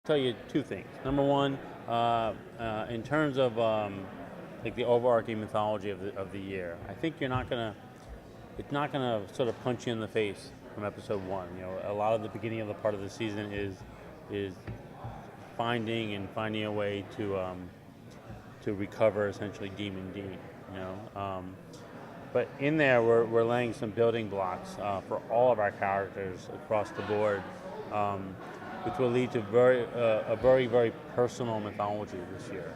Tell you two things. Number one, in terms of like the overarching mythology of the year, I think it's not gonna sort of punch you in the face from episode one. You know, a lot of the beginning of the part of the season is finding a way to recover essentially Demon Dean. You know, but in there we're laying some building blocks for all of our characters across the board. Which will lead to a very personal mythology this year,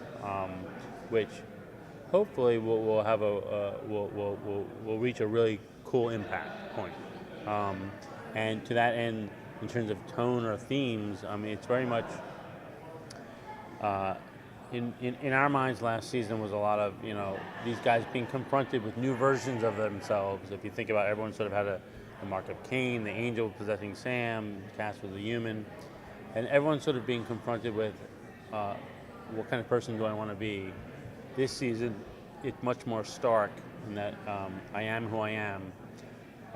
which hopefully will have will reach a really cool impact point. And to that end, in terms of tone or themes, I mean, it's very much in our minds. Last season was a lot of these guys being confronted with new versions of themselves. If you think about it, everyone sort of had a mark of Cain, the angel possessing Sam, Cass was a human. And everyone's sort of being confronted with what kind of person do I want to be. This season, it's much more stark in that I am who I am,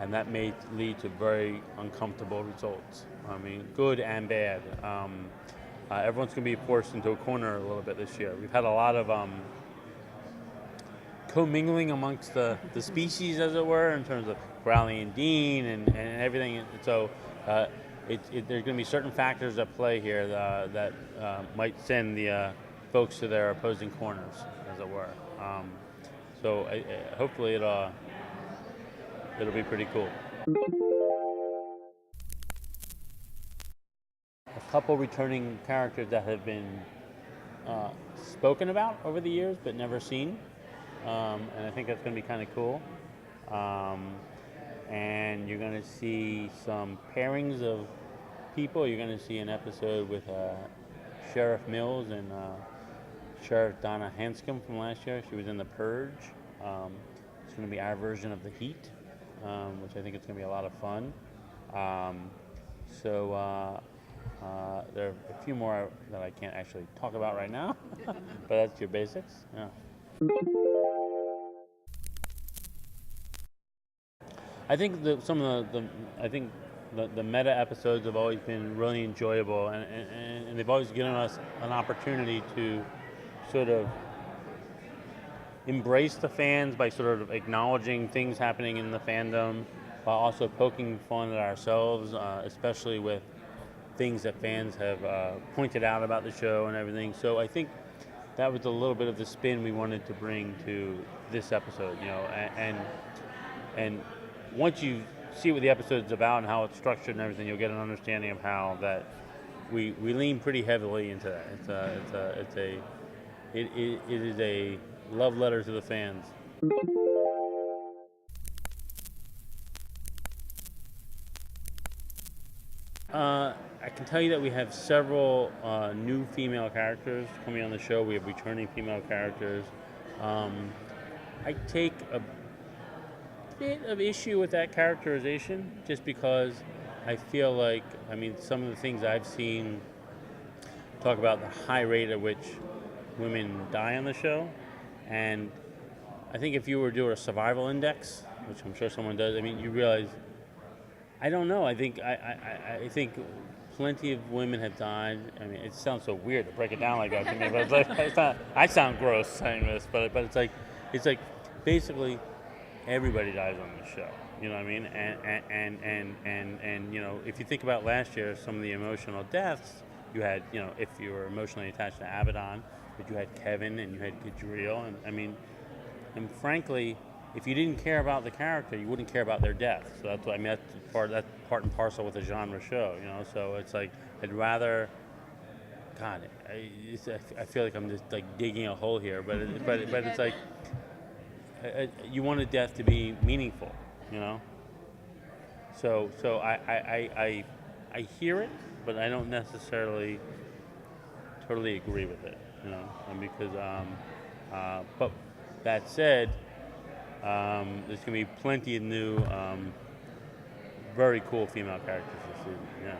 and that may lead to very uncomfortable results. I mean, good and bad. Everyone's going to be forced into a corner a little bit this year. We've had a lot of commingling amongst the species, as it were, in terms of Crowley and Dean and everything. So. There's going to be certain factors at play here that might send the folks to their opposing corners, as it were. So hopefully it'll be pretty cool. A couple returning characters that have been spoken about over the years but never seen, and I think that's going to be kind of cool. And you're going to see some pairings of people. You're going to see an episode with Sheriff Mills and Sheriff Donna Hanscom from last year. She was in The Purge. It's going to be our version of The Heat, which I think it's going to be a lot of fun. So there are a few more that I can't actually talk about right now, but that's your basics. Yeah. I think some of the meta episodes have always been really enjoyable, and they've always given us an opportunity to sort of embrace the fans by sort of acknowledging things happening in the fandom, while also poking fun at ourselves, especially with things that fans have pointed out about the show and everything. So I think that was a little bit of the spin we wanted to bring to this episode, and once you see what the episode's about and how it's structured and everything, you'll get an understanding of how that we lean pretty heavily into that. It is a love letter to the fans. I can tell you that we have several new female characters coming on the show. We have returning female characters. I take a bit of issue with that characterization, just because I feel like, some of the things I've seen talk about the high rate at which women die on the show, and I think if you were to do a survival index, which I'm sure someone does, you realize, I don't know, I think plenty of women have died. It sounds so weird to break it down like that to me, but it's not, I sound gross saying this, but it's like basically everybody dies on the show, you know what I mean? And if you think about last year, some of the emotional deaths, you had, if you were emotionally attached to Abaddon, but you had Kevin and you had Gadriel, and frankly, if you didn't care about the character, you wouldn't care about their death. So that's what that's part and parcel with a genre show, So it's like, I'd rather, God, I feel like I'm just like digging a hole here, but it's like, you want a death to be meaningful, So I hear it, but I don't necessarily totally agree with it, and because but that said, there's gonna be plenty of new, very cool female characters this season. Yeah.